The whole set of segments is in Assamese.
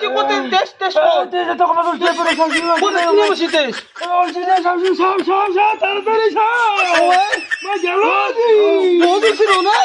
কি কোতে টেস্ট টেস্ট তেজে তো কমাল উল্টে পড়ে খাওছি কোতে কি বসি টেস্ট বলছি যে সব তাড়াতাড়ি সব মই গেল মোদি ছিল না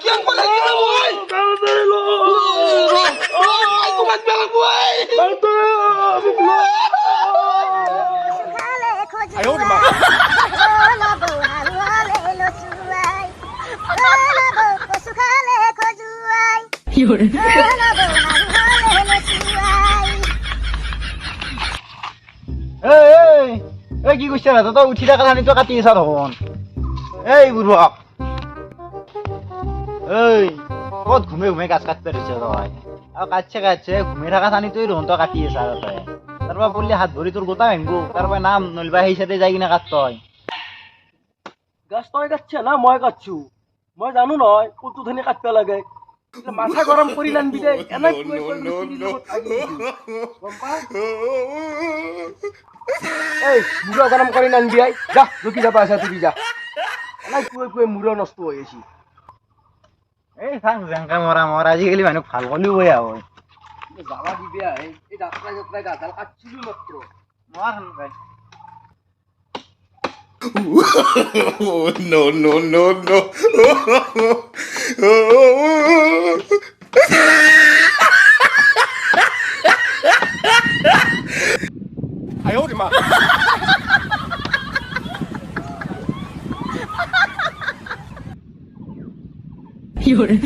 কি বলে কি বই তাড়াতাড়ি লো আই তোমার বেলা বই আয় ওরে মা এই কি কইছ না তো উঠি থাকা জানি তো কাটি আছ তখন এই বুড়ক এই কত ঘুমে ঘুমে গাছ কাটতে রয়েছে তই আর কাটছে ঘুমে থাকা জানি তুই রহন তো কাটি আছ তই তারপর বললি হাত ভরি তোর গোটা ভাঙবো তারপর নাম নলবা সেই সাথে যাই কিনা কাট তই গাছ তই কাটছে না মই কাটছু মই জানো নয় কোনটো ধনে কাটবা লাগে মাথা গরম করি লানবি দে এনে এই মুড়া গরম করি নানবি আই যা রুকি যাবা আসা তুই যা এনে কুয়ে মুড়া নষ্ট হয়ে গেছি এই সাং জেংকা মরা আজিকালি মানুহ ভাল কলিও বয়া হয় যাবা দিবি আই এই যাত্রা গাছাল কাটছিলি মাত্র মর ভাই Oh, no.哎呦我的妈！有人。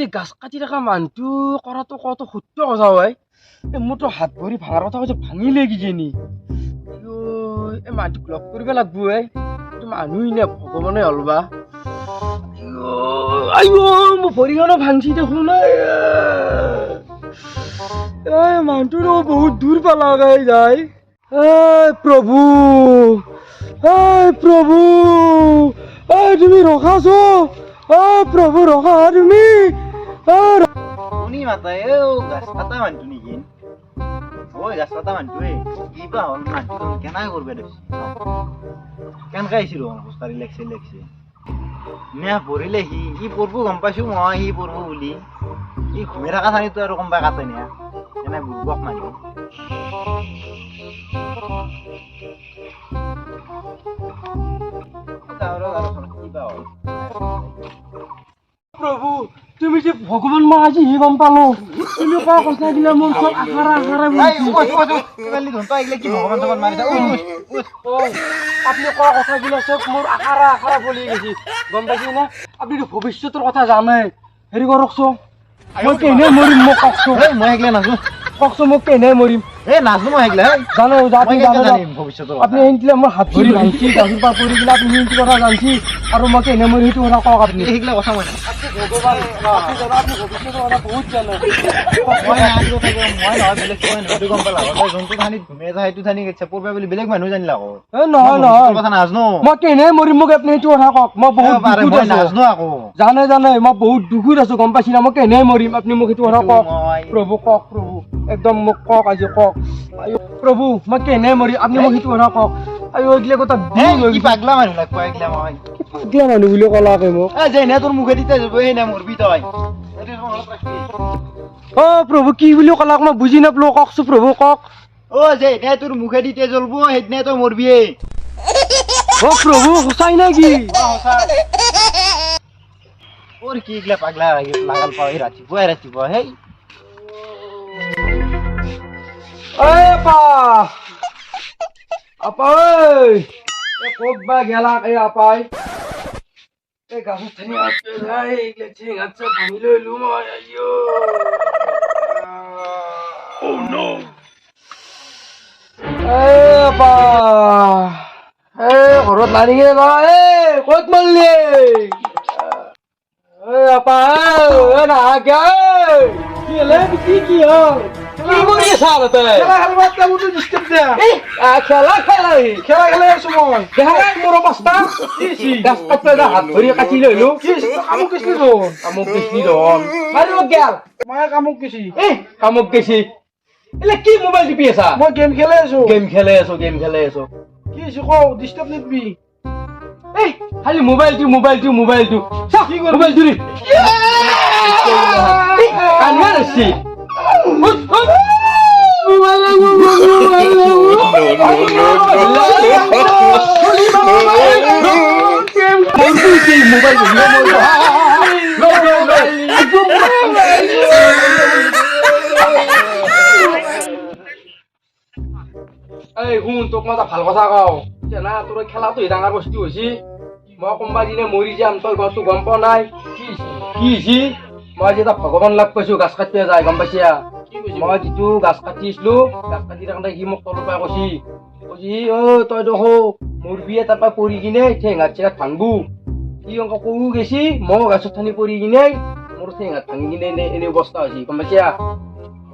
গাছ কাটি থকা মানুহটো কৰাটো কত সত্য কথা হয় মোৰতো হাত ভৰি ভাঙাৰ কথা কৈছে ভাঙিলে কিজানি এই মানুহটোক লগ কৰিব লাগব এইটো মানুহেই নে ভগৱানে হলবা মোৰ ভৰিখনো ভাঙছি দেখোন মানুহটো বহুত দূৰ পালাগাই যায় প্ৰভু তুমি ৰখাছো প্ৰভু ৰখা তুমি শুনি মাতাই গাছ কাটা মানুহ নেকি ওই গাছ কাটা মানুহ কিবা হল মানুহ কেনাই করবে কেনকা আইছিল খোজকাঢ়ি লেগছে নে পড়িলে ই পড়বো গম পাইছো মই ই পড়বো বুলি ই ঘুমে থাকা চানি তো আৰু গম পাই কাটে নে এনে বুৰ্বক মানুহ প্ৰভু তুমি যে ভগৱান মই আজি হি গম পালো তুমি কোৱা কথা দিলে মোৰ চব আখাৰা আপুনি কোৱা কথা দিলে চব মোৰ আখাৰা বলি গৈছে গম পাইছে না আপুনি ভৱিষ্যতৰ কথা জানে হেৰি কৰকচোন মই কেনে মৰিম মোক কওকচোন মই একলা নাজো কওকচোন মোক কেনে মৰিম নাজো মই একলা জানো জানিম ভৱিষ্যতৰ আপুনি এনটিলে মোৰ হাত ভৰি ভাঙছি গাছৰ পৰা পৰি গেলে আপুনি এনটি কথা জানছি আৰু মই কেনে মৰি সেইটো কথা কওক আপুনি সেইগিলা কথা মই ভগৱান আপুনি জানো আপুনি ভৱিষ্যতৰ কথা বহুত জানে মই নহয় বেলেগ নহয় গম পালা যোনটো ঠানিত ঘুমে যায় সেইটো ঠানি পূৰ্বে বুলি বেলেগ মানুহ জানিলা আকৌ নহয় কথা নাজনো মই কেনে মৰিম মোক আপুনি সেইটো কথা কওক মই বহুত নাজনো আকৌ জানে মই বহুত দুখত আছো গম পাইছি না মই কেনে মৰিম আপুনি মোক সেইটো কথা কওক প্ৰভু কওক প্ৰভু একদম মোক কওক আজি কওক প্ৰভু মই কেনে মৰিম আপুনি মোক সেইটো কথা কওক এইগিলা কথা কি পাগলা মানুহ লাগব এইগিলা মই পাগলা মানুহ বুলি কলাকে মোক যেনে তোৰ মুখে দিতে যাব সেইনে মৰবি তই প্ৰভু কি বুলি কলাক মই বুজি নাপালো কওকচোন প্ৰভু কওক যেনে তোৰ মুখে দিতে জ্বলব সেইদিনে তই মৰবি প্ৰভু সঁচাই নেকি ওর কি এগুলা পাগলা লাগাল পাই রাতিপুয়া হেই আপা ক'ত বা গেলা এই আপাই এই গাছত থানি আছে ভাই এইগিলা ঠেঙাচ্ছে ভাঙি লইলো মই আইও আপা ঘৰত নানিগে না ক'ত মাৰলি আপা নাহাকে কি হলে কি হ'ল কি কৰি আছা তই খেলা খেলাই আছো মই দেখাই মোৰ অৱস্থা গাছ কাটিলে হাত ভৰি কাটি লৈলো কামক গেছি দেখোন মাৰিব গেল মই কামক গেছি এলে কি মোবাইল টিপি আছা মই গেম খেলাই আছো গেম খেলাই আছো কি হৈছে কও ডিস্টার্ব নিবি খালি মোবাইলটো কি কর মোবাইলটো রে কান্না আসছে তোক মই এটা ভাল কথা কওঁ না তোৰ খেলাটো ডাঙৰ বস্তু হৈছে মই কোনোবা দিনে মৰি যাম তই ঘৰটো গম পোৱা নাই কি হৈছে মই যে এটা ভগৱান লাগ পাইছো গাছ কাটিয়ে যায় গম পাইছা মই যিটো গাছ কাটিছিলো গাছ কাটি থাকোঁতে সি মোক তলৰ পৰা কৈছি তই দেখো মোৰ বিয়ে তাৰপৰা পৰি কিনে ঠেঙাত চেঙাত ভাঙবো সি অংক কৌ গেছি মই গাছত ঠানি পৰি কিনে মোৰ ঠেঙাত ভাঙি কিনে এনে অৱস্থা হৈছে গম পাইছা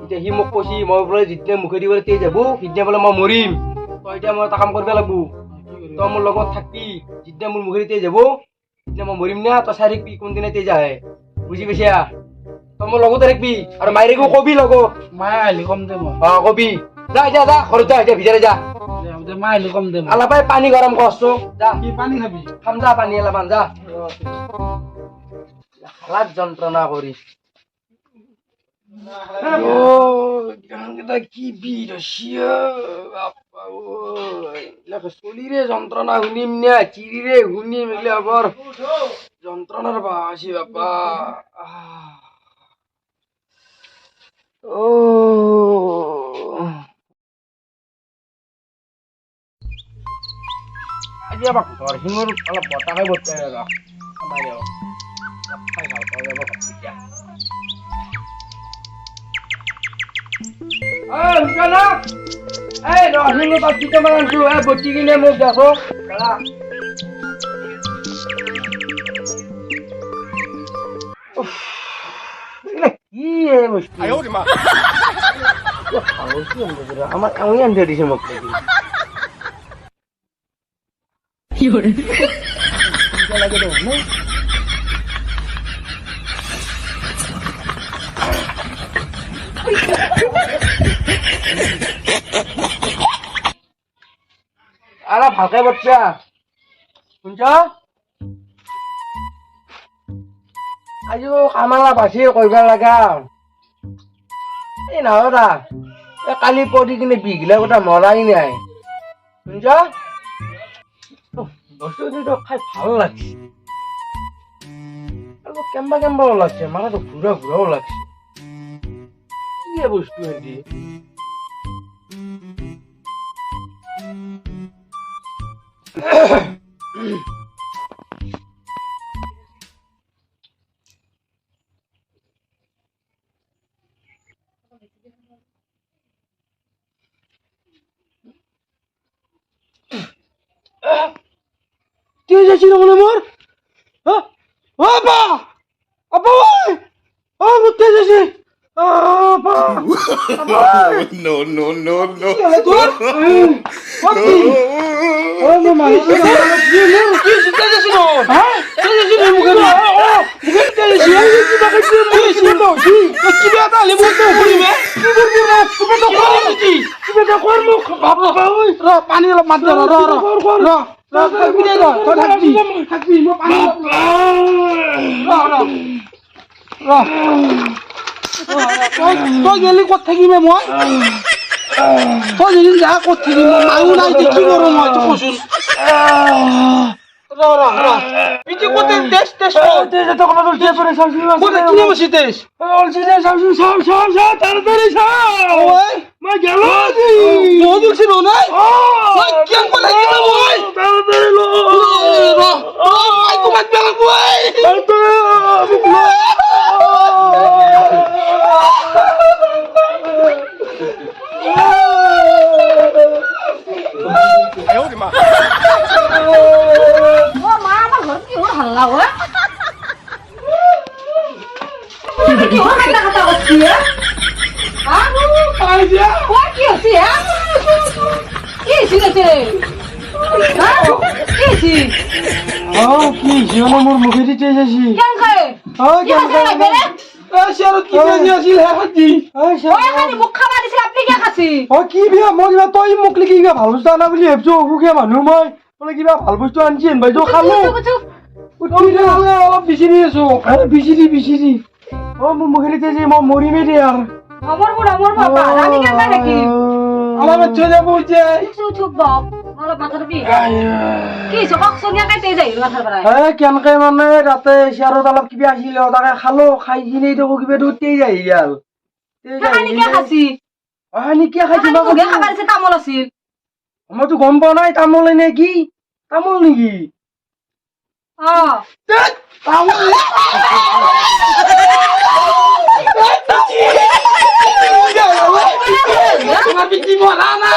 এতিয়া সি মোক কৈছি মই বোলে যিদিনা মুখেদি বোলে তেজ যাব সিদিনা বোলে মই মৰিম তই এতিয়া মই এটা কাম কৰিব লাগিব তই মোৰ লগত থাকবি যিদিনা মোৰ মুখেদি তেজ যাব সিদিনা মই মৰিম না তই চাই থাকিবি কোনদিনা তেজ আহে বুজি পাইছা তই মোৰ লগতে থাকিবি আৰু মাইৰেকো কবি লগত মায়ে আহিলে কম দে মই কবি যা ঘৰত যা এতিয়া ভিতৰে যা মায়ে আহিলে কম দে অলপাই পানী গৰম কৰছো যা কি পানী খাবি খাম যা পানী অলপমান যা হালাত যন্ত্ৰণা কৰি কি ভিড় চলিরে যন্ত্রণা শুনিম না চিরিরে শুনিম এগুলো আবার যন্ত্রণার বাসি বাবা ও আজি আবার ঘর সিঙর অলপ বতাহে বতাই খাই ভাল পাওয়া যাব ভাবছিয়া রহিম পাচ্ছিতে মানছো বটি কিনে মোক দেখো কি বস্তু আমার এমন আনতে দিছে মোক লাগে দেখো আলা ভালকে বাচ্চা শুনছ আজি কামালা বাছি কৰিব লাগা এই নহয় দা কালি পৰি কিনে বিঘিলা কথা মৰাই নাই শুনছ বস্তুটো খাই ভাল লাগছে আৰু কেম্বা লাগছে মাথাটো ঘূৰাও লাগছে কি বস্তু হেৰি তেজ আছে মানে মোর মোর তেজ আছে No, no, no, no. পানী অলপ মাত তই গেলি ক'ত থাকিমে মই তই যদি যা ক'ত থাকিম মানুহ নাই কি কৰো মই তো কচোন পিটি কোতে টেস্ট তো কোন দল টেস্ট করে সাউসি কোতে কি বসি টেস্ট অলছি রে সাউসি সাউ তাড়াতাড়ি সাউ ওই মা গেল মধুর ছিল না ওই কেন বলে কি মই তাড়াতাড়ি লো মাতবা লাগবো ও মা আমার ঘর কি ওর হাল্লা ওয়া কি ওর হাল্লা কথা হচ্ছে ও কি হচ্ছে কি হচ্ছে কি কি জীবনে মোর মুখে দিতে যাচ্ছি কেন খায় কি হচ্ছে না বেরে শারদ কি দিয়েছিল হ্যাঁ হাজি ওই খালি মুখ খাবা দিছিল আপনি কি খাসি কি বিয়া মই কিবা তই মোক লিখি কিবা ভাল বস্তু আনা বুলি ভাবছো অসুখীয়া মানুহ মই বোলে কিবা ভাল বস্তু আনছি বাইদেউ খালো অলপ বিচিৰি আছো বিচিৰি মোৰ মুখে দিতে যে মই মৰিমে দে আৰু আমার বাবা আমি কেন খাই নাকি আমার বাচ্চা যাবো যে চুপ চুপ বাপ আমার মাথার বি কি সকাক সোনিয়া খাইতে যাই মাথার বেলায় কেনেকে মানে ৰাতে শ্বেয়াৰত অলপ কিবা আছিল তাকে খালো খাই কিনে দেখো কিবা উঠেই যাই গেল খানি কে খাসি কিয় খাইছি খানি মুগে খাবার আছে তামল আছিল মইতো গম পোৱা নাই তামোল নে কি তামোল নেকি 어 তোমাৰ পিছি মৰা না